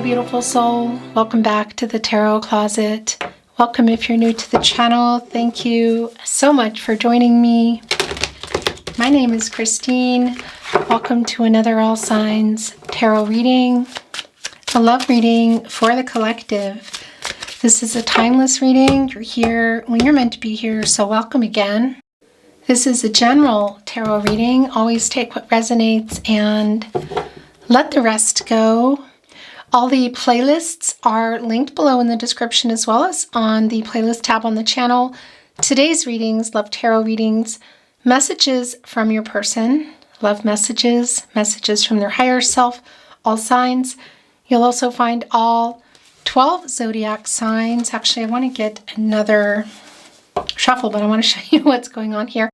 beautiful soul. Welcome back to the Tarot Closet. Welcome if you're new to the channel. Thank you so much for joining me. My name is Christine. Welcome to another All Signs Tarot reading. A love reading for the collective. This is a timeless reading. You're here when you're meant to be here, so welcome again. This is a general tarot reading. Always take what resonates and let the rest go. All the playlists are linked below in the description as well as on the playlist tab on the channel. Today's readings, love tarot readings, messages from your person, love messages, messages from their higher self, all signs. You'll also find all 12 zodiac signs. Actually, I want to get another shuffle, but I want to show you what's going on here.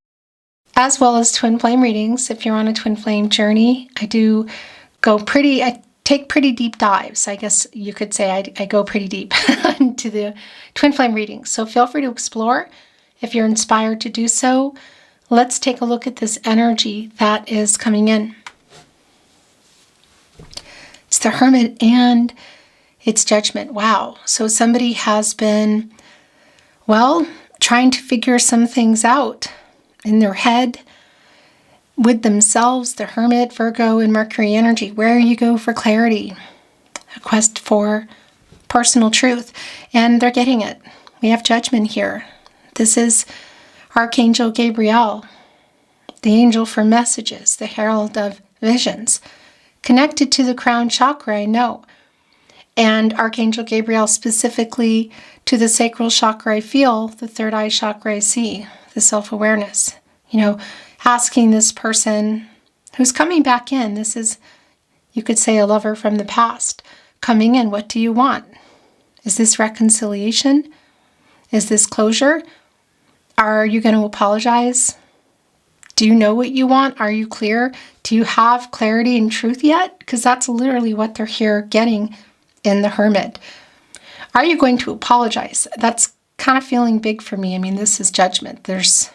As well as twin flame readings. If you're on a twin flame journey, I take pretty deep dives. I guess you could say I go pretty deep into the twin flame readings. So feel free to explore if you're inspired to do so. Let's take a look at this energy that is coming in. It's the Hermit and it's Judgment. Wow. So somebody has been, well, trying to figure some things out in their head, with themselves, the Hermit, Virgo, and Mercury energy. Where you go for clarity, a quest for personal truth, and they're getting it. We have Judgment here. This is Archangel Gabriel, the angel for messages, the herald of visions, connected to the crown chakra, I know. And Archangel Gabriel specifically to the sacral chakra, I feel, the third eye chakra, I see, the self-awareness. Asking this person who's coming back in, this is, you could say, a lover from the past, coming in, what do you want? Is this reconciliation? Is this closure? Are you going to apologize? Do you know what you want? Are you clear? Do you have clarity and truth yet? Because that's literally what they're here getting in the Hermit. Are you going to apologize? That's kind of feeling big for me. I mean, this is Judgment. There's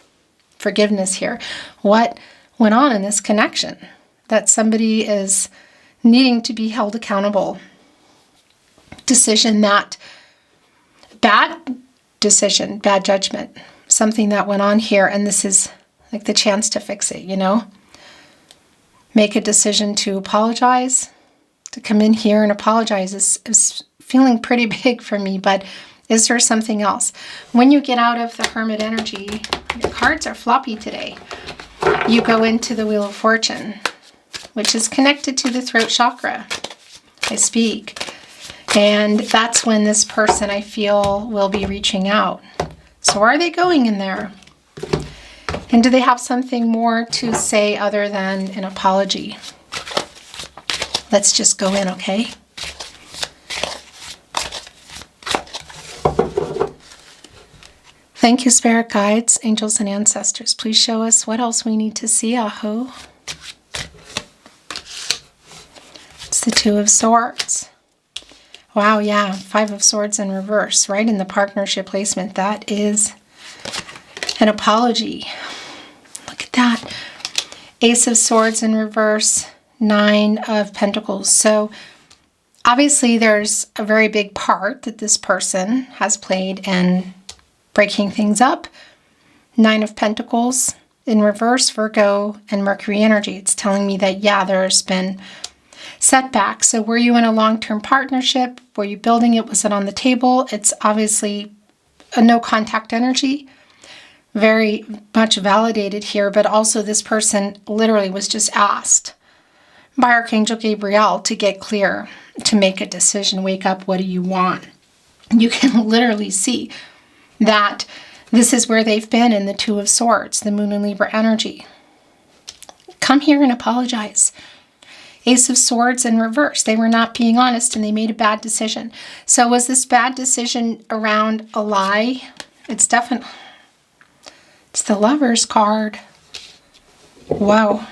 forgiveness here. What went on in this connection that somebody is needing to be held accountable? Bad decision, bad judgment, something that went on here, and this is like the chance to fix it, Make a decision to apologize, to come in here and apologize is feeling pretty big for me, but is there something else? When you get out of the Hermit energy, your cards are floppy today. You go into the Wheel of Fortune, which is connected to the throat chakra. I speak. And that's when this person, I feel, will be reaching out. So are they going in there? And do they have something more to say other than an apology? Let's just go in, okay? Thank you, Spirit Guides, Angels, and Ancestors. Please show us what else we need to see, Aho. It's the Two of Swords. Wow, yeah, Five of Swords in reverse, right in the partnership placement. That is an apology. Look at that. Ace of Swords in reverse, Nine of Pentacles. So obviously there's a very big part that this person has played in breaking things up. Nine of Pentacles in reverse, Virgo and Mercury energy. It's telling me that, yeah, there's been setbacks. So were you in a long-term partnership? Were you building it? Was it on the table? It's obviously a no contact energy. Very much validated here, but also this person literally was just asked by Archangel Gabriel to get clear, to make a decision. Wake up, what do you want? You can literally see that this is where they've been in the Two of Swords, the Moon and Libra energy. Come here and apologize. Ace of Swords in reverse. They were not being honest and they made a bad decision. So was this bad decision around a lie? It's the Lover's card. Wow.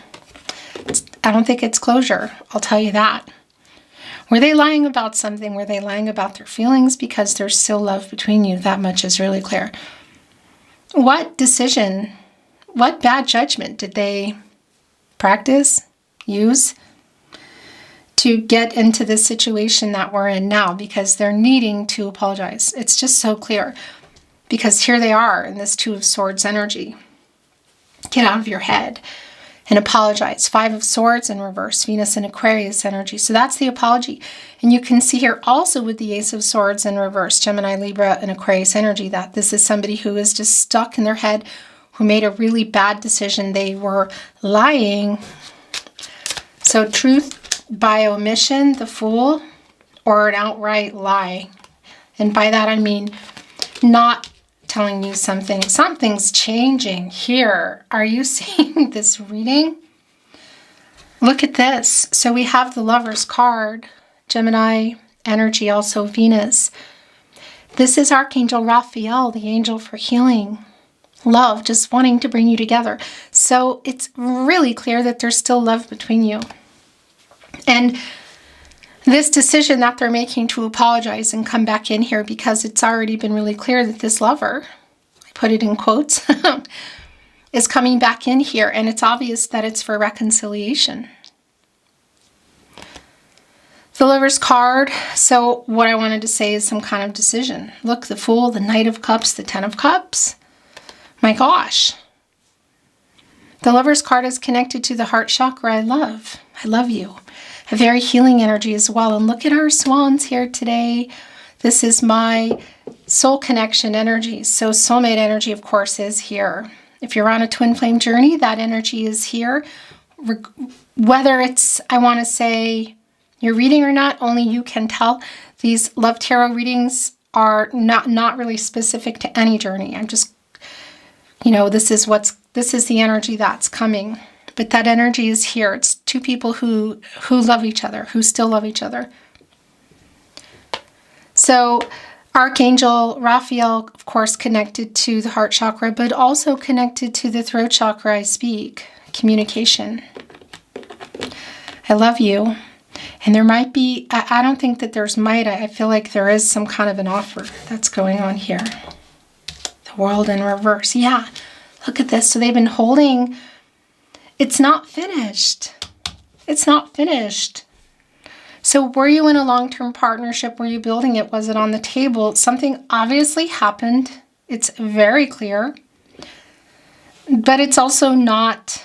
I don't think it's closure. I'll tell you that. Were they lying about something? Were they lying about their feelings? Because there's still love between you. That much is really clear. What decision, what bad judgment did they practice, use to get into this situation that we're in now, because they're needing to apologize. It's just so clear, because here they are in this Two of Swords energy. Get out of your head and apologize. Five of Swords in reverse, Venus and Aquarius energy. So that's the apology. And you can see here also with the Ace of Swords in reverse, Gemini, Libra, and Aquarius energy, that this is somebody who is just stuck in their head, who made a really bad decision. They were lying. So truth by omission, the Fool, or an outright lie. And by that I mean not telling you something's changing here. Are you seeing this reading? Look at this. So we have the Lover's card, Gemini energy, also Venus. This is Archangel Raphael, the angel for healing, love, just wanting to bring you together. So it's really clear that there's still love between you. And this decision that they're making to apologize and come back in here, because it's already been really clear that this lover, I put it in quotes, is coming back in here, and it's obvious that it's for reconciliation. The Lover's card, so what I wanted to say is some kind of decision. Look, the Fool, the Knight of Cups, the Ten of Cups. My gosh. The Lover's card is connected to the heart chakra. I love you. A very healing energy as well. And look at our swans here today. This is my soul connection energy. So soulmate energy, of course, is here. If you're on a twin flame journey, that energy is here. Whether it's, I want to say, you're reading or not, only you can tell. These love tarot readings are not really specific to any journey. I'm just, this is the energy that's coming. But that energy is here. It's two people who love each other, who still love each other. So Archangel Raphael, of course, connected to the heart chakra, but also connected to the throat chakra. I speak communication. I love you. And there might be, I don't think that there's might. I feel like there is some kind of an offer that's going on here. The World in reverse. Yeah, look at this. So they've been holding. It's not finished. It's not finished. So were you in a long-term partnership? Were you building it? Was it on the table? Something obviously happened. It's very clear. But it's also not,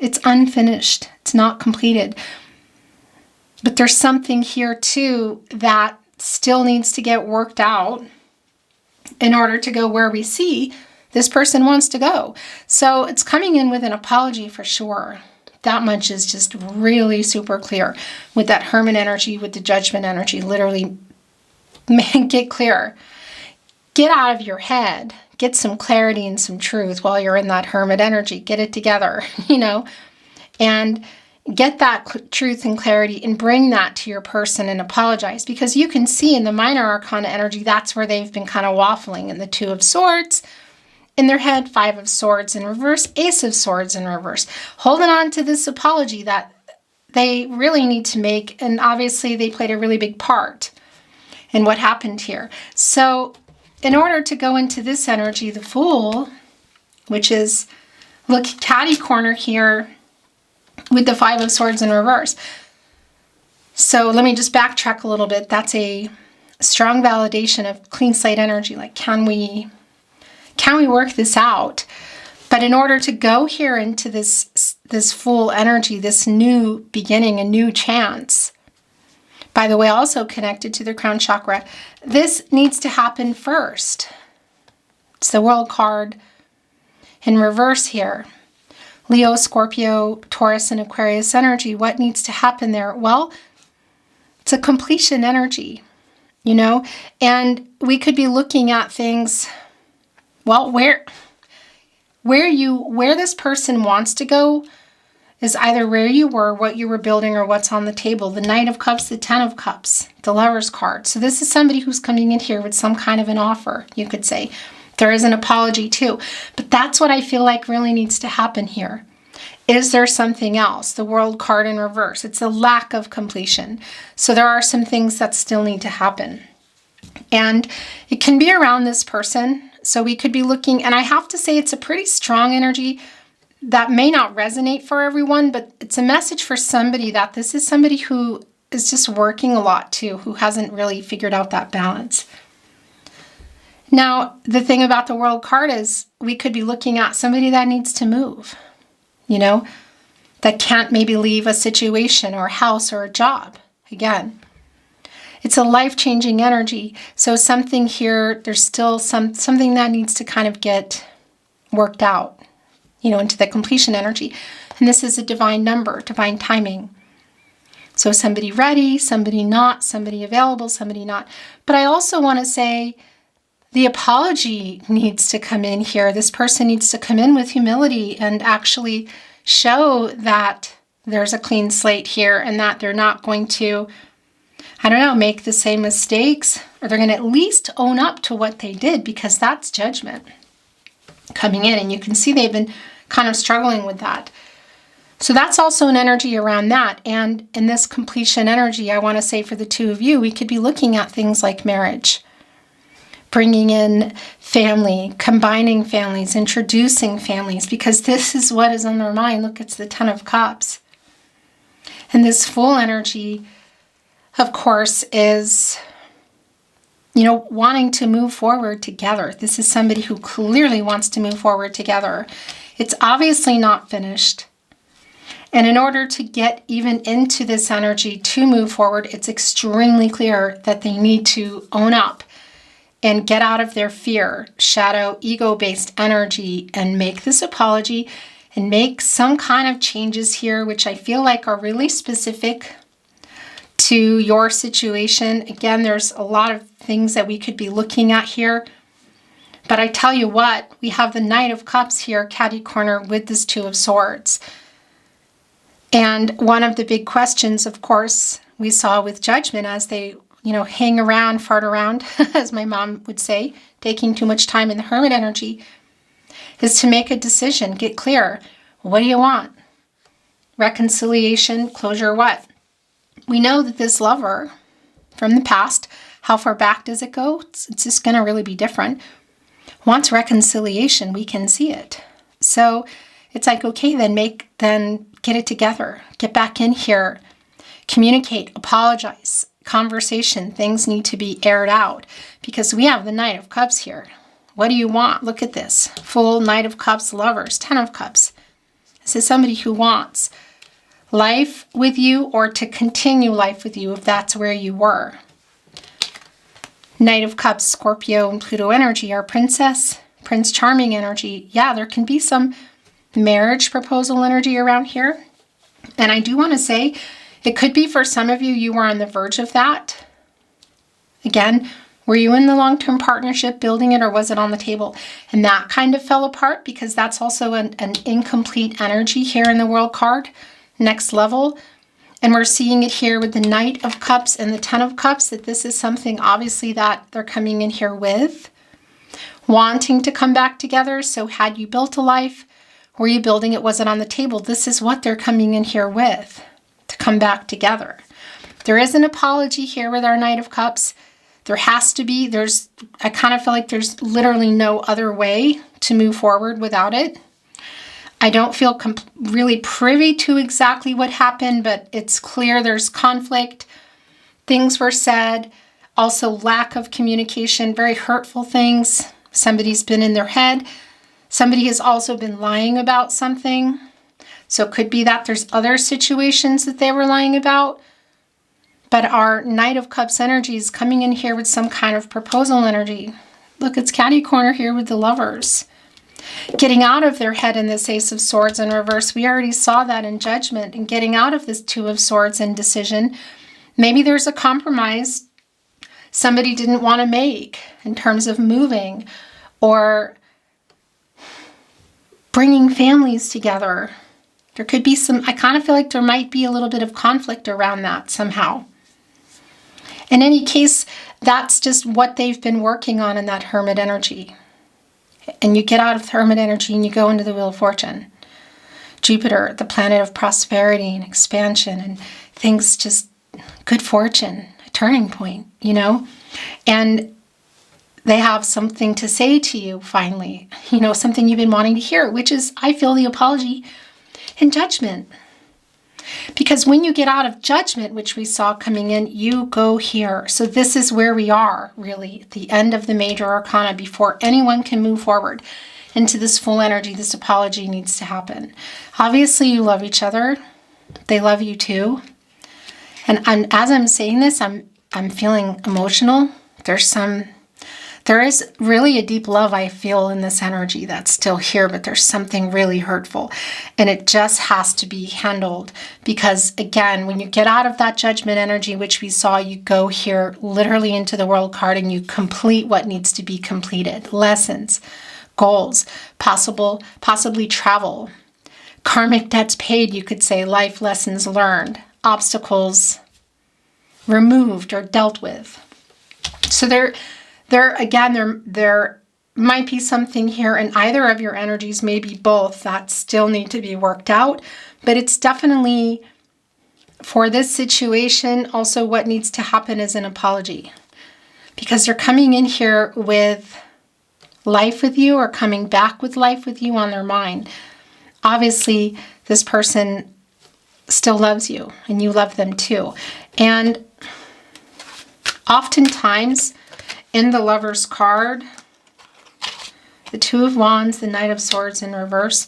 it's unfinished. It's not completed. But there's something here too that still needs to get worked out in order to go where we see this person wants to go. So it's coming in with an apology for sure. That much is just really super clear. With that Hermit energy, with the Judgment energy, literally, man, get clear. Get out of your head. Get some clarity and some truth while you're in that Hermit energy. Get it together, and get that truth and clarity and bring that to your person and apologize. Because you can see in the Minor Arcana energy, that's where they've been kind of waffling. In the Two of Swords in their head, Five of Swords in reverse, Ace of Swords in reverse. Holding on to this apology that they really need to make. And obviously they played a really big part in what happened here. So in order to go into this energy, the Fool, which is, look, catty corner here, with the Five of Swords in reverse. So let me just backtrack a little bit. That's a strong validation of clean slate energy. Like, can we work this out? But in order to go here into this Fool energy, this new beginning, a new chance, by the way, also connected to the crown chakra, this needs to happen first. It's the World card in reverse here. Leo, Scorpio, Taurus, and Aquarius energy. What needs to happen there? Well, it's a completion energy, and we could be looking at things, well, where this person wants to go is either where you were, what you were building, or what's on the table. The Knight of Cups, the Ten of Cups, the Lover's card. So this is somebody who's coming in here with some kind of an offer, you could say. There is an apology too, but that's what I feel like really needs to happen here. Is there something else? The World card in reverse. It's a lack of completion. So there are some things that still need to happen. And it can be around this person. So we could be looking, and I have to say it's a pretty strong energy that may not resonate for everyone, but it's a message for somebody that this is somebody who is just working a lot too, who hasn't really figured out that balance. Now, the thing about the World card is we could be looking at somebody that needs to move, you know, that can't maybe leave a situation or a house or a job. Again, it's a life-changing energy. So something here, there's still something that needs to kind of get worked out, you know, into the completion energy. And this is a divine number, divine timing. So somebody ready, somebody not, somebody available, somebody not. But I also want to say the apology needs to come in here. This person needs to come in with humility and actually show that there's a clean slate here and that they're not going to, I don't know, make the same mistakes, or they're going to at least own up to what they did, because that's judgment coming in. And you can see they've been kind of struggling with that. So that's also an energy around that. And in this completion energy, I want to say for the two of you, we could be looking at things like marriage, bringing in family, combining families, introducing families, because this is what is on their mind. Look, it's the Ten of Cups. And this full energy, of course, is, you know, wanting to move forward together. This is somebody who clearly wants to move forward together. It's obviously not finished. And in order to get even into this energy to move forward, it's extremely clear that they need to own up and get out of their fear, shadow, ego-based energy, and make this apology and make some kind of changes here, which I feel like are really specific to your situation. Again, there's a lot of things that we could be looking at here. But I tell you what, we have the Knight of Cups here, catty corner, with this Two of Swords. And one of the big questions, of course, we saw with Judgment as they, you know, hang around, fart around, as my mom would say, taking too much time in the Hermit energy, is to make a decision, get clear. What do you want? Reconciliation, closure, what? We know that this lover from the past, how far back does it go? It's just going to really be different. Wants reconciliation, we can see it. So it's like, okay, then get it together. Get back in here. Communicate, apologize, conversation. Things need to be aired out because we have the Knight of Cups here. What do you want? Look at this. Full Knight of Cups, lovers, Ten of Cups. This is somebody who wants life with you or to continue life with you if that's where you were. Knight of Cups, Scorpio and Pluto energy, our princess, Prince Charming energy. Yeah, there can be some marriage proposal energy around here. And I do want to say, it could be for some of you, you were on the verge of that. Again, were you in the long-term partnership building it, or was it on the table? And that kind of fell apart because that's also an incomplete energy here in the World card, next level. And we're seeing it here with the Knight of Cups and the Ten of Cups, that this is something obviously that they're coming in here with, wanting to come back together. So had you built a life? Were you building it? Was it on the table? This is what they're coming in here with, to come back together. There is an apology here with our Knight of Cups. There has to be. I kind of feel like there's literally no other way to move forward without it. I don't feel really privy to exactly what happened, but it's clear there's conflict. Things were said. Also lack of communication, very hurtful things. Somebody's been in their head. Somebody has also been lying about something. So it could be that there's other situations that they were lying about. But our Knight of Cups energy is coming in here with some kind of proposal energy. Look, it's catty corner here with the lovers. Getting out of their head in this Ace of Swords in reverse. We already saw that in Judgment. And getting out of this Two of Swords in decision. Maybe there's a compromise somebody didn't want to make in terms of moving or bringing families together. There could be some, I kind of feel like there might be a little bit of conflict around that somehow. In any case, that's just what they've been working on in that Hermit energy. And you get out of the Hermit energy and you go into the Wheel of Fortune. Jupiter, the planet of prosperity and expansion and things, just good fortune, a turning point, you know? And they have something to say to you finally, you know, something you've been wanting to hear, which is, I feel, the apology and Judgment. Because when you get out of Judgment, which we saw coming in, you go here. So this is where we are, really, at the end of the major arcana before anyone can move forward into this full energy. This apology needs to happen. Obviously, you love each other. They love you too. And as I'm saying this, I'm feeling emotional. There is really a deep love I feel in this energy that's still here, but there's something really hurtful. And it just has to be handled because, again, when you get out of that Judgment energy, which we saw, you go here literally into the World card and you complete what needs to be completed. Lessons, goals, possibly travel, karmic debts paid, you could say, life lessons learned, obstacles removed or dealt with. So there might be something here in either of your energies, maybe both, that still need to be worked out. But it's definitely, for this situation, also what needs to happen is an apology. Because they're coming in here with life with you or coming back with life with you on their mind. Obviously, this person still loves you and you love them too. And oftentimes, in the Lover's card, the Two of Wands, the Knight of Swords in reverse,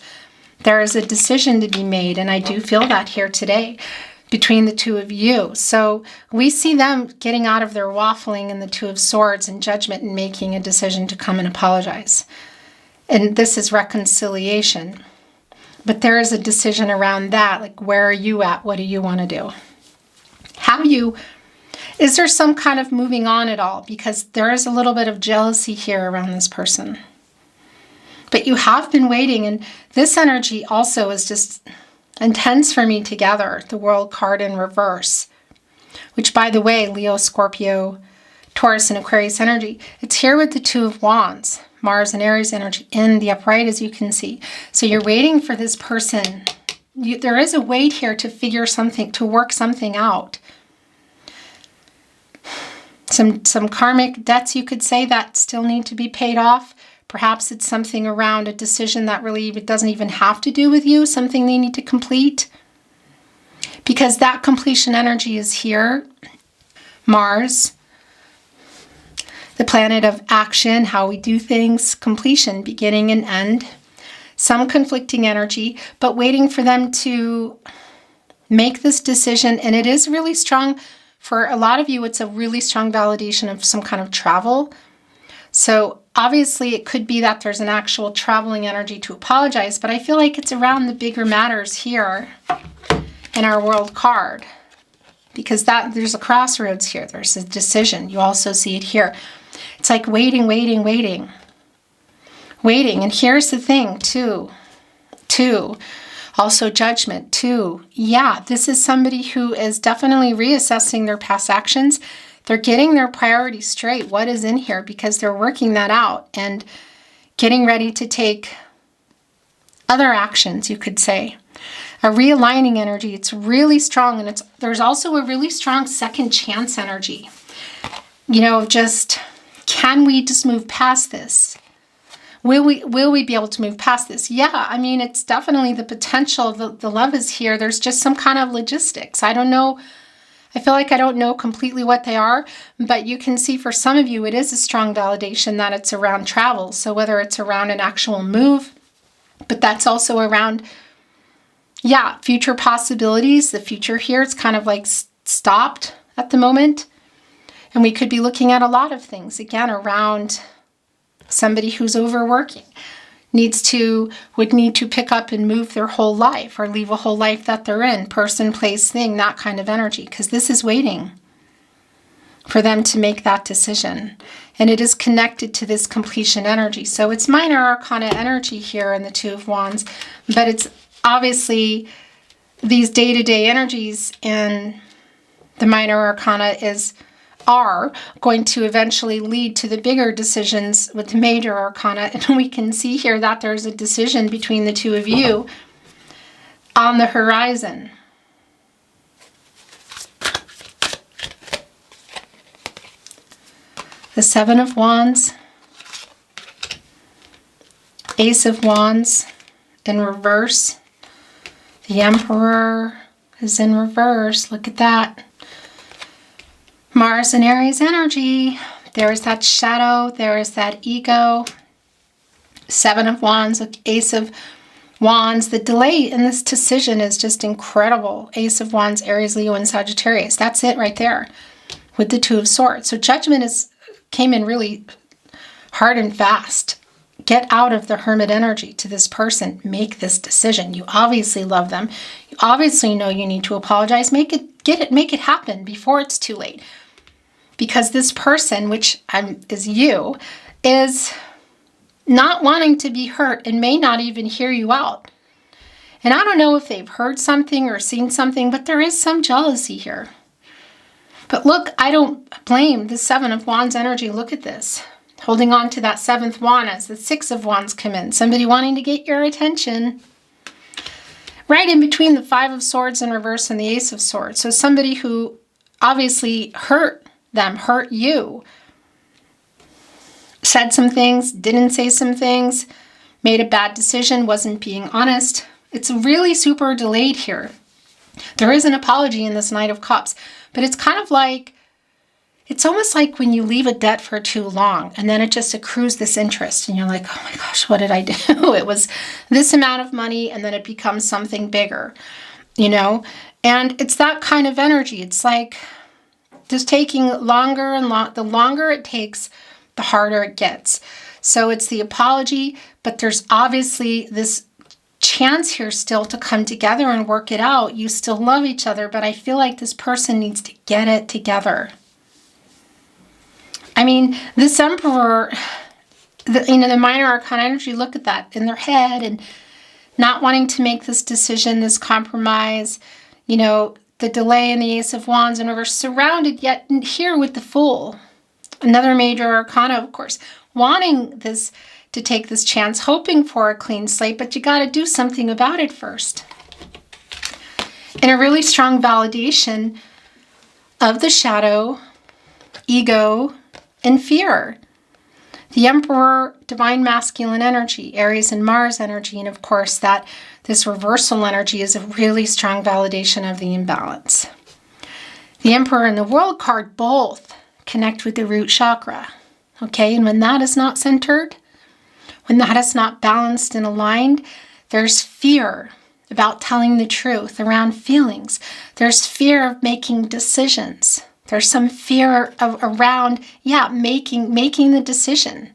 there is a decision to be made, and I do feel that here today between the two of you. So we see them getting out of their waffling in the Two of Swords and Judgment and making a decision to come and apologize. And this is reconciliation. But there is a decision around that, like, where are you at? What do you want to do? Is there some kind of moving on at all? Because there is a little bit of jealousy here around this person. But you have been waiting, and this energy also is just intense for me together. The World card in reverse, which, by the way, Leo, Scorpio, Taurus, and Aquarius energy, it's here with the Two of Wands, Mars and Aries energy in the upright, as you can see. So you're waiting for this person. There is a wait here to figure something, to work something out. Some karmic debts, you could say, that still need to be paid off. Perhaps it's something around a decision that really doesn't even have to do with you, something they need to complete. Because that completion energy is here. Mars, the planet of action, how we do things, completion, beginning and end. Some conflicting energy, but waiting for them to make this decision. And it is really strong. For a lot of you, it's a really strong validation of some kind of travel. So obviously it could be that there's an actual traveling energy to apologize, but I feel like it's around the bigger matters here in our World card. Because there's a crossroads here. There's a decision. You also see it here. It's like waiting. Waiting. And here's the thing, too. Also Judgment, too. Yeah, this is somebody who is definitely reassessing their past actions. They're getting their priorities straight. What is in here? Because they're working that out and getting ready to take other actions, you could say. A realigning energy. It's really strong. And there's also a really strong second chance energy. You know, just, can we just move past this? Will we be able to move past this? Yeah, I mean, it's definitely the potential. The love is here. There's just some kind of logistics. I don't know. I feel like I don't know completely what they are, but you can see for some of you, it is a strong validation that it's around travel. So whether it's around an actual move, but that's also around, yeah, future possibilities. The future here, it's kind of like stopped at the moment. And we could be looking at a lot of things, again, around somebody who's overworking, would need to pick up and move their whole life or leave a whole life that they're in, person, place, thing, that kind of energy, because this is waiting for them to make that decision. And it is connected to this completion energy. So it's minor arcana energy here in the Two of Wands, but it's obviously these day-to-day energies in the minor arcana are going to eventually lead to the bigger decisions with the major arcana. And we can see here that there's a decision between the two of you on the horizon. The Seven of Wands, Ace of Wands in reverse, the Emperor, is in reverse. Look at that. Mars and Aries energy. There is that shadow. There is that ego. Seven of Wands, Ace of Wands. The delay in this decision is just incredible. Ace of Wands, Aries, Leo, and Sagittarius. That's it right there with the Two of Swords. So judgment came in really hard and fast. Get out of the hermit energy to this person. Make this decision. You obviously love them. You obviously know you need to apologize. Make it happen before it's too late. Because this person, which is you, is not wanting to be hurt and may not even hear you out. And I don't know if they've heard something or seen something, but there is some jealousy here. But look, I don't blame the Seven of Wands energy. Look at this. Holding on to that seventh wand as the Six of Wands come in. Somebody wanting to get your attention. Right in between the Five of Swords in reverse and the Ace of Swords. So somebody who obviously hurt them, hurt you. Said some things, didn't say some things, made a bad decision, wasn't being honest. It's really super delayed here. There is an apology in this Knight of Cups, but it's kind of like, it's almost like when you leave a debt for too long and then it just accrues this interest and you're like, oh my gosh, what did I do? It was this amount of money and then it becomes something bigger, you know? And it's that kind of energy. It's like just taking longer and the longer it takes, the harder it gets. So it's the apology, but there's obviously this chance here still to come together and work it out. You still love each other, but I feel like this person needs to get it together. I mean, this Emperor, the minor arcana energy, look at that in their head and not wanting to make this decision, this compromise, you know, the delay in the Ace of Wands and reverse, surrounded yet here with the Fool. Another major arcana, of course, wanting this to take this chance, hoping for a clean slate, but you got to do something about it first. And a really strong validation of the shadow, ego, and fear. The Emperor, divine masculine energy, Aries and Mars energy, and of course that this reversal energy is a really strong validation of the imbalance. The Emperor and the World card both connect with the root chakra, okay? And when that is not centered, when that is not balanced and aligned, there's fear about telling the truth around feelings. There's fear of making decisions. There's some fear around, making the decision.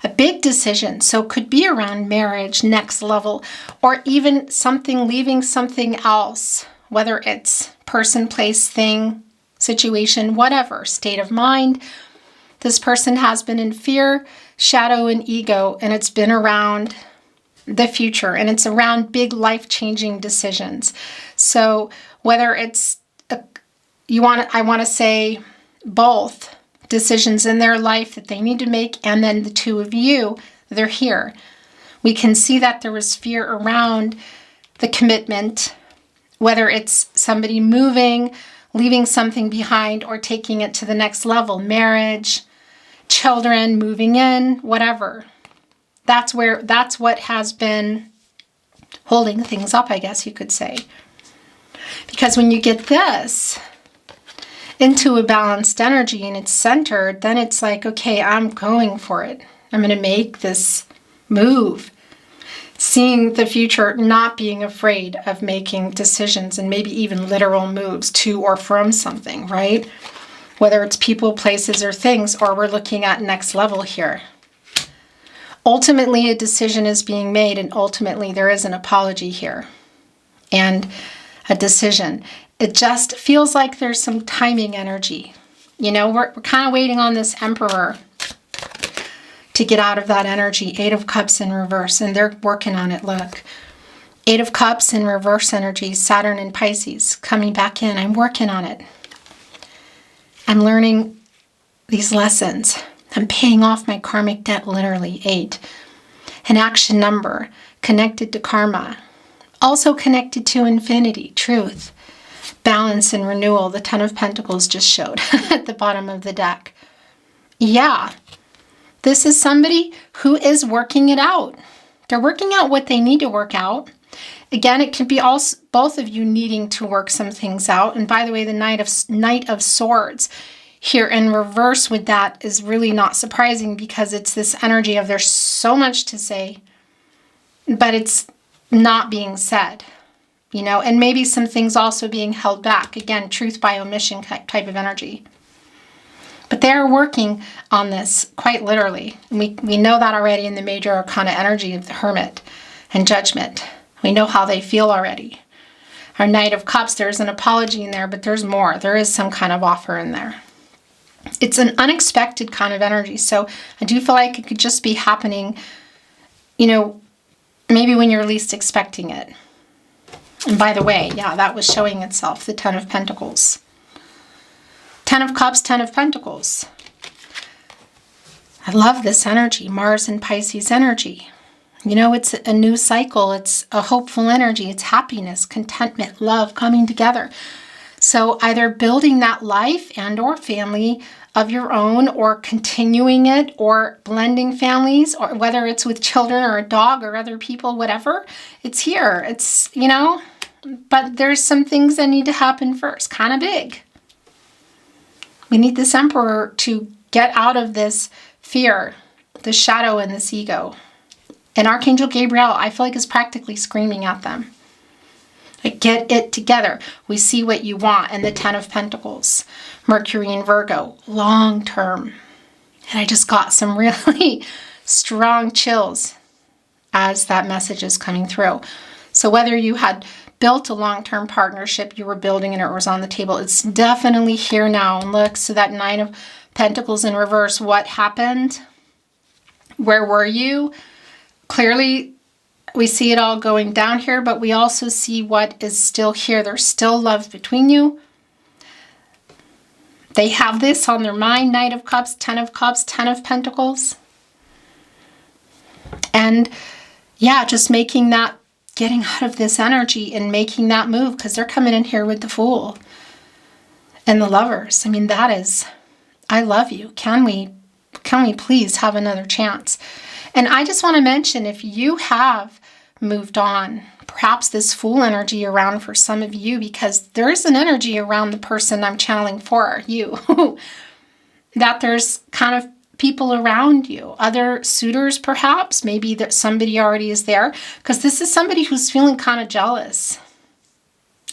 A big decision, so it could be around marriage, next level, or even something, leaving something else, whether it's person, place, thing, situation, whatever, state of mind. This person has been in fear, shadow, and ego, and it's been around the future, and it's around big life-changing decisions. So whether it's I want to say both decisions in their life that they need to make, and then the two of you, they're here. We can see that there was fear around the commitment, whether it's somebody moving, leaving something behind, or taking it to the next level, marriage, children, moving in, whatever. That's what has been holding things up, I guess you could say. Because when you get this into a balanced energy and it's centered, then it's like, okay, I'm going for it. I'm going to make this move. Seeing the future, not being afraid of making decisions and maybe even literal moves to or from something, right? Whether it's people, places, or things, or we're looking at next level here. Ultimately, a decision is being made, and ultimately there is an apology here and a decision. It just feels like there's some timing energy. You know, we're kind of waiting on this Emperor to get out of that energy. Eight of Cups in reverse, and they're working on it, look. Eight of Cups in reverse energy, Saturn and Pisces coming back in. I'm working on it. I'm learning these lessons. I'm paying off my karmic debt, literally, 8. An action number connected to karma. Also connected to infinity, truth, balance, and renewal. The Ten of Pentacles just showed at the bottom of the deck. Yeah, this is somebody who is working it out. They're working out what they need to work out. Again, it could be also both of you needing to work some things out. And by the way, the Knight of Swords here in reverse with that is really not surprising, because it's this energy of there's so much to say, but it's not being said, you know, and maybe some things also being held back. Again, truth by omission type of energy. But they're working on this quite literally. And we know that already in the major arcana energy of the Hermit and Judgment. We know how they feel already. Our Knight of Cups, there's an apology in there, but there's more. There is some kind of offer in there. It's an unexpected kind of energy. So I do feel like it could just be happening, you know, maybe when you're least expecting it. And by the way, yeah, that was showing itself, the Ten of Pentacles. Ten of Cups, Ten of Pentacles. I love this energy, Mars and Pisces energy. You know, it's a new cycle. It's a hopeful energy. It's happiness, contentment, love coming together. So either building that life and or family of your own, or continuing it, or blending families, or whether it's with children or a dog or other people, whatever, it's here. It's, you know, but there's some things that need to happen first, kind of big. We need this Emperor to get out of this fear, the shadow, and this ego. And Archangel Gabriel, I feel like, is practically screaming at them. Like, get it together. We see what you want. And the Ten of Pentacles, Mercury and Virgo, long term. And I just got some really strong chills as that message is coming through. So whether you had built a long-term partnership, you were building and it was on the table, it's definitely here now. And look, so that Nine of Pentacles in reverse, what happened? Where were you? Clearly, we see it all going down here, but we also see what is still here. There's still love between you. They have this on their mind, Knight of Cups, Ten of Pentacles. And yeah, just making that, getting out of this energy and making that move, because they're coming in here with the Fool and the Lovers. I mean, that is, I love you. Can we please have another chance? And I just want to mention, if you have moved on, perhaps this Fool energy around for some of you, because there is an energy around the person I'm channeling for you, that there's kind of people around you, other suitors perhaps, maybe that somebody already is there, because this is somebody who's feeling kind of jealous,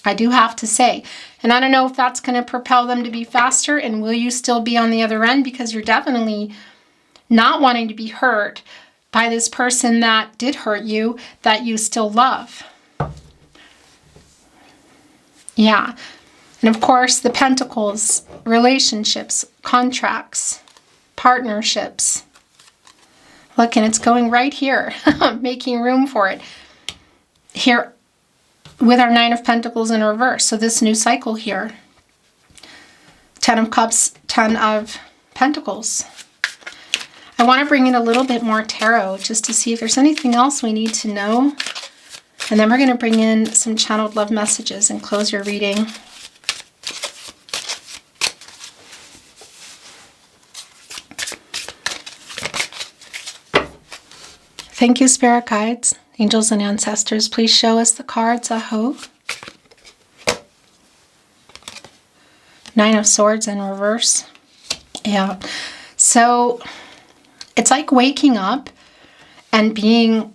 I do have to say. And I don't know if that's going to propel them to be faster, and will you still be on the other end, because you're definitely not wanting to be hurt by this person that did hurt you, that you still love. Yeah. And of course, the Pentacles, relationships, contracts, partnerships. Look, and it's going right here, making room for it. Here, with our Nine of Pentacles in reverse. So this new cycle here. Ten of Cups, Ten of Pentacles. I want to bring in a little bit more tarot just to see if there's anything else we need to know. And then we're going to bring in some channeled love messages and close your reading. Thank you, Spirit Guides, Angels, and Ancestors. Please show us the cards, Aho. Nine of Swords in reverse. Yeah. So it's like waking up and being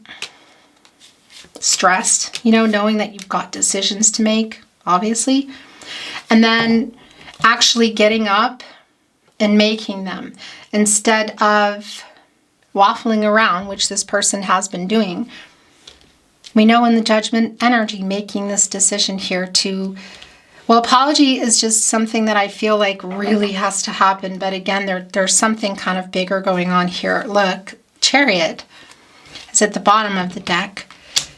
stressed, you know, knowing that you've got decisions to make, obviously, and then actually getting up and making them instead of waffling around, which this person has been doing. We know in the Judgment energy, making this decision here to, well, apology is just something that I feel like really has to happen. But again, there's something kind of bigger going on here. Look, Chariot is at the bottom of the deck.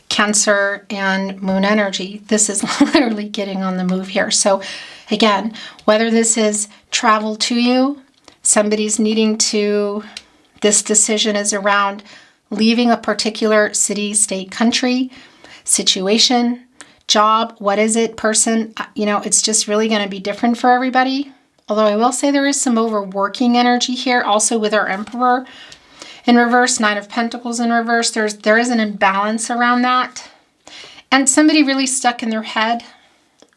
Cancer and Moon energy. This is literally getting on the move here. So again, whether this is travel to you, somebody's needing to, this decision is around leaving a particular city, state, country, situation, job, what is it, person, you know, it's just really going to be different for everybody. Although I will say there is some overworking energy here, also with our Emperor in reverse, Nine of Pentacles in reverse. There is an imbalance around that. and somebody really stuck in their head.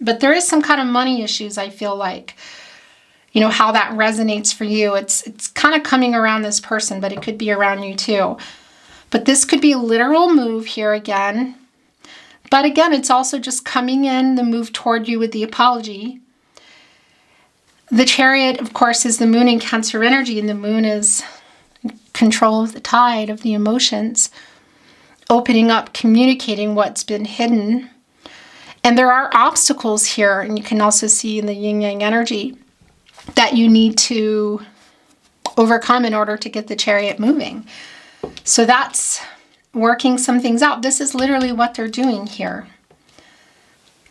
But there is some kind of money issues, I feel like. You know, how that resonates for you. It's kind of coming around this person, but it could be around you too. But this could be a literal move here again. But again, it's also just coming in, the move toward you with the apology. The Chariot, of course, is the moon in Cancer energy, and the moon is control of the tide of the emotions, opening up, communicating what's been hidden. And there are obstacles here, and you can also see in the yin-yang energy that you need to overcome in order to get the Chariot moving. So that's working some things out. This is literally what they're doing here.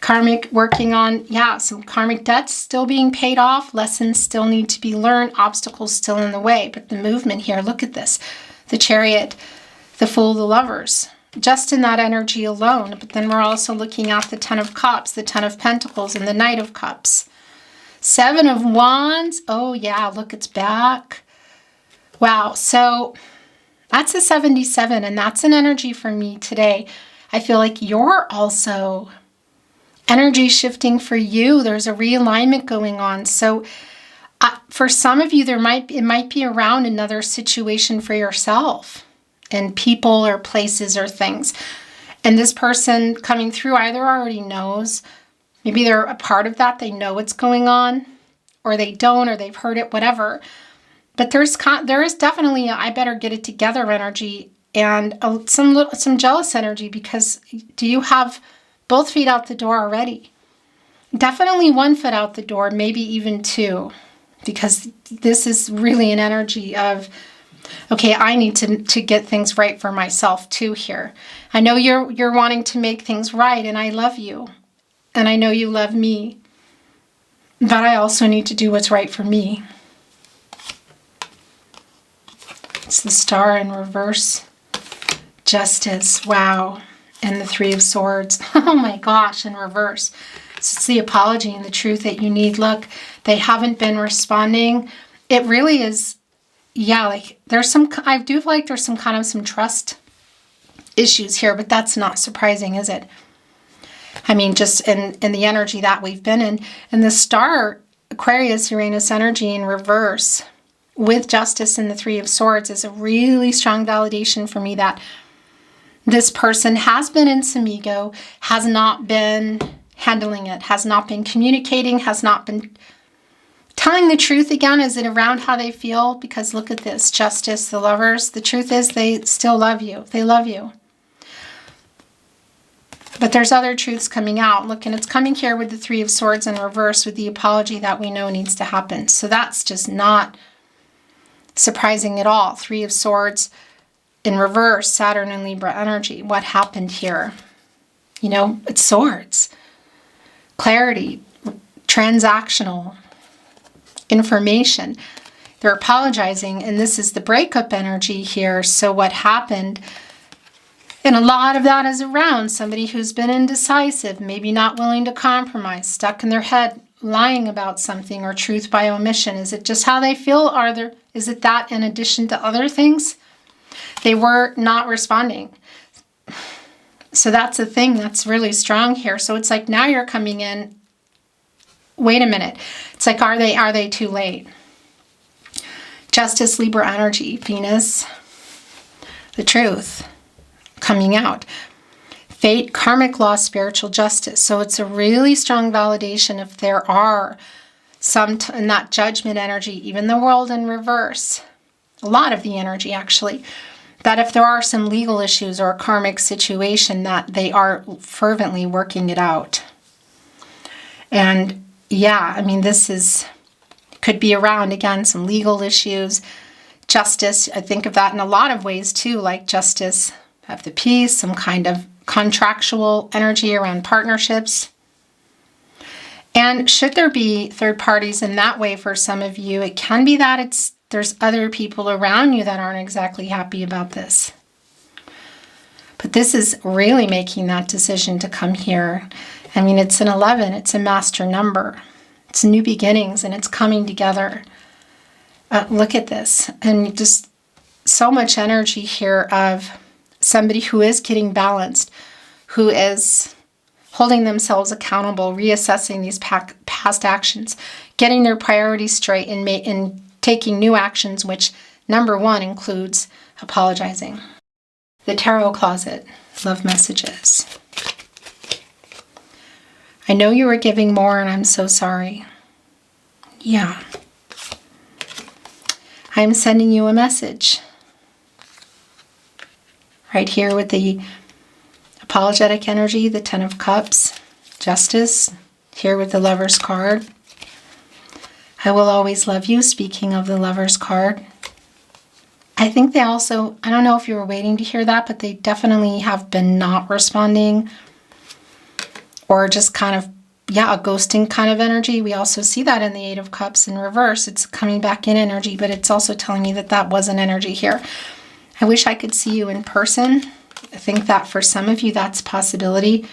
Karmic, working on, some karmic debts still being paid off. Lessons still need to be learned. Obstacles still in the way. But the movement here, look at this. The Chariot, the Fool, the Lovers. Just in that energy alone. But then we're also looking at the Ten of Cups, the Ten of Pentacles, and the Knight of Cups. Seven of Wands. Oh yeah, look, it's back. Wow, so that's a 77, and that's an energy for me today. I feel like you're also energy shifting for you. There's a realignment going on. So for some of you, it might be around another situation for yourself and people or places or things. And this person coming through either already knows, maybe they're a part of that, they know what's going on, or they don't, or they've heard it, whatever. But there is definitely a, I better get it together energy, and some jealous energy, because do you have both feet out the door already? Definitely one foot out the door, maybe even two, because this is really an energy of, okay, I need to get things right for myself too here. I know you're wanting to make things right, and I love you, and I know you love me, but I also need to do what's right for me. It's the Star in reverse. Justice, wow. And the Three of Swords. Oh my gosh, in reverse. So it's the apology and the truth that you need. Look, they haven't been responding. It really is, like there's some, I do feel like there's some kind of some trust issues here, but that's not surprising, is it? I mean, just in the energy that we've been in. And the Star, Aquarius, Uranus energy in reverse with Justice and the Three of Swords is a really strong validation for me that this person has been in some ego, has not been handling it, has not been communicating, has not been telling the truth again. Is it around how they feel? Because look at this, Justice, the Lovers. The truth is they still love you. They love you. But there's other truths coming out. Look, and it's coming here with the Three of Swords in reverse with the apology that we know needs to happen. So that's just not surprising at all. Three of Swords in reverse, Saturn and Libra energy. What happened here? You know, it's swords. Clarity, transactional information. They're apologizing, and this is the breakup energy here. So what happened? And a lot of that is around somebody who's been indecisive, maybe not willing to compromise, stuck in their head, lying about something, or truth by omission. Is it just how they feel? Is it that in addition to other things? They were not responding. So that's the thing that's really strong here. So it's like now you're coming in, wait a minute. It's like, are they too late? Justice, Libra energy, Venus, the truth coming out. Fate, karmic law, spiritual justice. So it's a really strong validation if there are some, in that judgment energy, even the World in reverse, a lot of the energy actually, that if there are some legal issues or a karmic situation, that they are fervently working it out. And yeah, I mean, this could be around, again, some legal issues. Justice, I think of that in a lot of ways too, like justice of the peace, some kind of contractual energy around partnerships. And should there be third parties in that way for some of you, it can be that there's other people around you that aren't exactly happy about this. But this is really making that decision to come here. I mean, it's an 11, it's a master number. It's new beginnings, and it's coming together. Look at this. And just so much energy here of somebody who is getting balanced, who is holding themselves accountable, reassessing these past actions, getting their priorities straight, and taking new actions, which number one includes apologizing. The Tarot Closet, love messages. I know you were giving more and I'm so sorry. Yeah. I'm sending you a message. Right here with the apologetic energy, the Ten of Cups, Justice, here with the Lover's card. I will always love you, speaking of the Lover's card. I think they also, I don't know if you were waiting to hear that, but they definitely have been not responding or just kind of, yeah, a ghosting kind of energy. We also see that in the Eight of Cups in reverse. It's coming back in energy, but it's also telling me that that wasn't energy here. I wish I could see you in person. I think that for some of you, that's a possibility.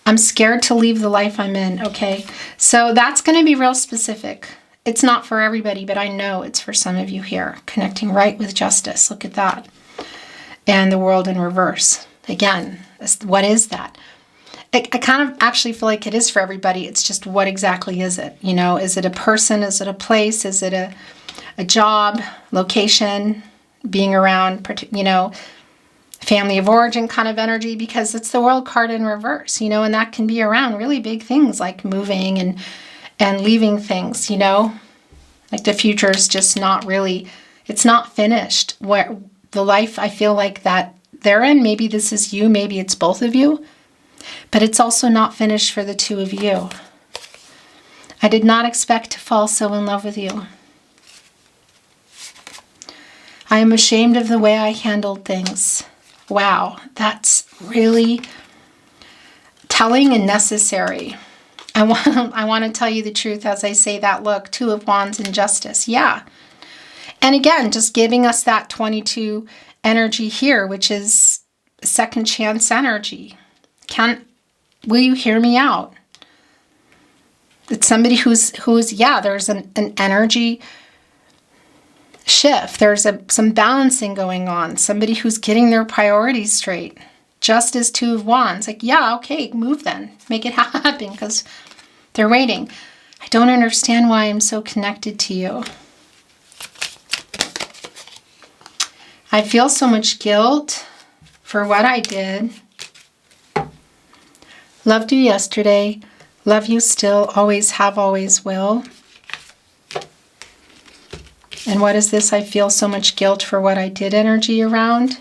I'm scared to leave the life I'm in, okay? So that's going to be real specific. It's not for everybody, but I know it's for some of you here. Connecting right with Justice. Look at that. And the World in reverse. Again, what is that? I kind of actually feel like it is for everybody. It's just what exactly is it? You know, is it a person? Is it a place? Is it a job, location, being around, you know, family of origin kind of energy? Because it's the World card in reverse, you know, and that can be around really big things like moving and leaving things, you know, like the future is just not really, it's not finished. Where the life I feel like that they're in, maybe this is you, maybe it's both of you. But it's also not finished for the two of you. I did not expect to fall so in love with you. I am ashamed of the way I handled things. Wow, that's really telling and necessary. I want to tell you the truth as I say that. Look, Two of Wands and Justice. Yeah. And again, just giving us that 22 energy here, which is second chance energy. Will you hear me out? It's somebody who's yeah, there's an energy shift. There's some balancing going on. Somebody who's getting their priorities straight. Just as Two of Wands. Like, yeah, okay, move then. Make it happen because they're waiting. I don't understand why I'm so connected to you. I feel so much guilt for what I did. Loved you yesterday, love you still, always have, always will. And what is this? I feel so much guilt for what I did energy around.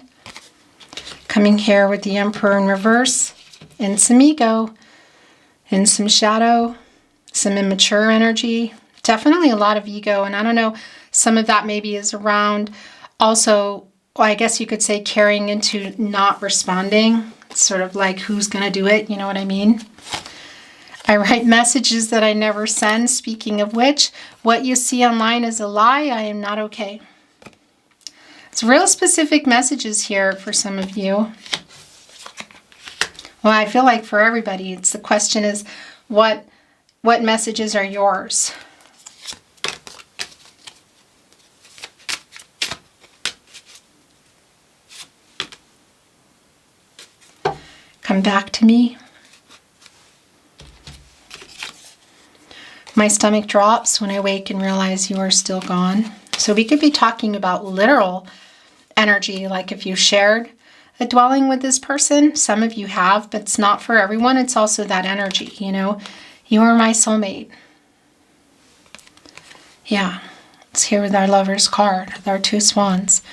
Coming here with the Emperor in reverse, and some ego, and some shadow, some immature energy. Definitely a lot of ego, and I don't know, some of that maybe is around also, well, I guess you could say carrying into not responding. Sort of like, who's going to do it? You know what I mean? I write messages that I never send. Speaking of which, what you see online is a lie. I am not okay. It's real specific messages here for some of you. Well, I feel like for everybody, it's the question is, what messages are yours? Come back to me. My stomach drops when I wake and realize you are still gone. So we could be talking about literal energy, like if you shared a dwelling with this person. Some of you have, but it's not for everyone. It's also that energy, you know. You are my soulmate. Yeah, it's here with our Lover's card, with our Two Swans.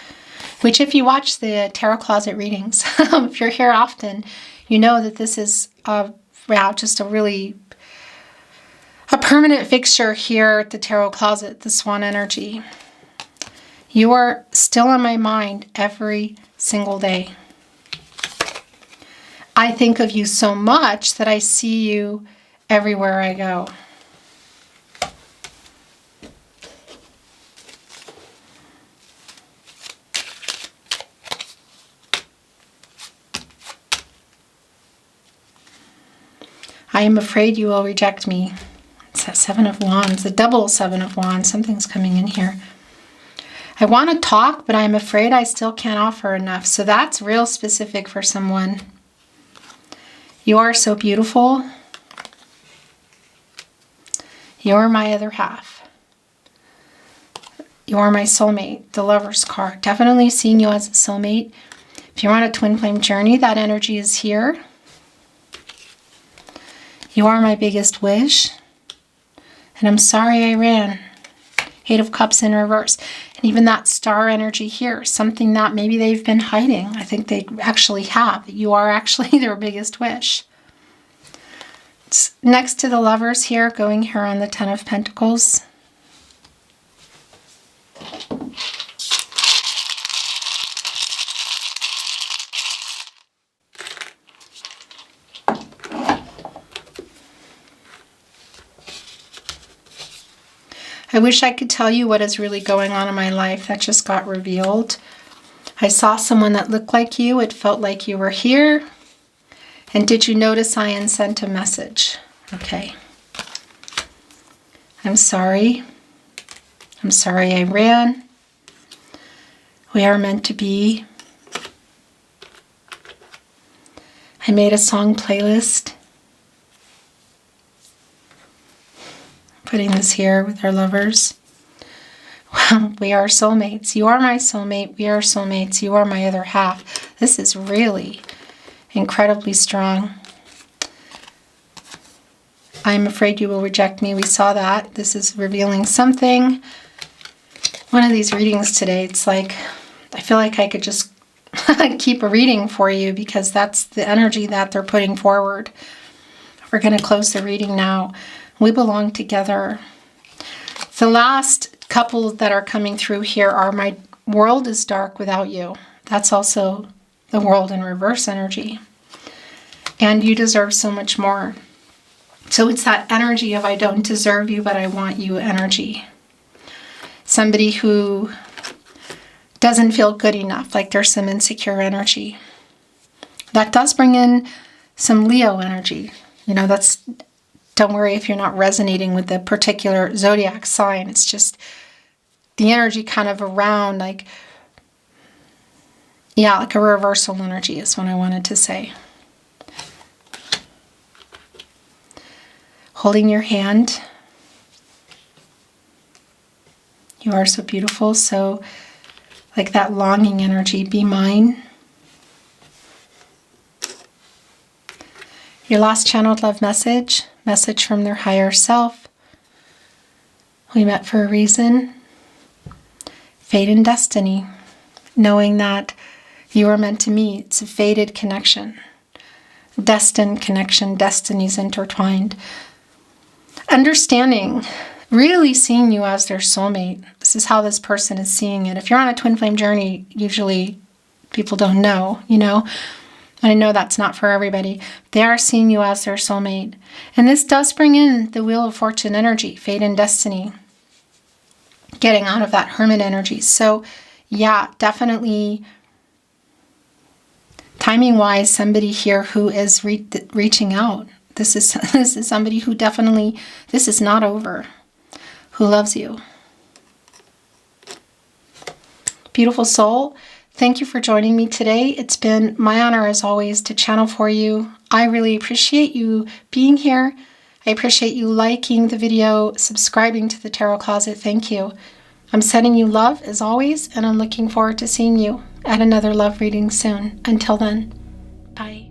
Which if you watch the Tarot Closet readings, if you're here often, you know that this is just a permanent fixture here at the Tarot Closet, the Swan energy. You are still on my mind every single day. I think of you so much that I see you everywhere I go. I am afraid you will reject me. It's that Seven of Wands, the double Seven of Wands. Something's coming in here. I want to talk, but I'm afraid I still can't offer enough. So that's real specific for someone. You are so beautiful. You're my other half. You are my soulmate, the Lover's card. Definitely seeing you as a soulmate. If you're on a twin flame journey, that energy is here. You are my biggest wish. And I'm sorry I ran. 8 of Cups in reverse. And even that star energy here, something that maybe they've been hiding. I think they actually have. You are actually their biggest wish. It's next to the Lovers here, going here on the 10 of Pentacles. I wish I could tell you what is really going on in my life. That just got revealed. I saw someone that looked like you. It felt like you were here. And did you notice I sent a message? Okay. I'm sorry. I'm sorry I ran. We are meant to be. I made a song playlist. Putting this here with our lovers. Well, we are soulmates. You are my soulmate. We are soulmates. You are my other half. This is really incredibly strong. I'm afraid you will reject me. We saw that. This is revealing something. One of these readings today, it's like, I feel like I could just keep a reading for you because that's the energy that they're putting forward. We're going to close the reading now. We belong together. The last couple that are coming through here are my world is dark without you. That's also the world in reverse energy. And you deserve so much more. So it's that energy of I don't deserve you, but I want you energy. Somebody who doesn't feel good enough, like there's some insecure energy. That does bring in some Leo energy. You know, don't worry if you're not resonating with the particular zodiac sign. It's just the energy kind of around, like, yeah, like a reversal energy is what I wanted to say. Holding your hand. You are so beautiful. So like that longing energy, be mine. Your last channeled love message from their higher self. We met for a reason. Fate and destiny. Knowing that you are meant to meet. It's a fated connection. Destined connection. Destinies intertwined. Understanding. Really seeing you as their soulmate. This is how this person is seeing it. If you're on a twin flame journey, usually people don't know, you know. And I know that's not for everybody. They are seeing you as their soulmate. And this does bring in the Wheel of Fortune energy, fate and destiny. Getting out of that hermit energy. So, yeah, definitely timing-wise, somebody here who is reaching out. This is somebody who definitely, this is not over, who loves you. Beautiful soul. Thank you for joining me today. It's been my honor, as always, to channel for you. I really appreciate you being here. I appreciate you liking the video, subscribing to the Tarot Closet. Thank you. I'm sending you love, as always, and I'm looking forward to seeing you at another love reading soon. Until then, bye.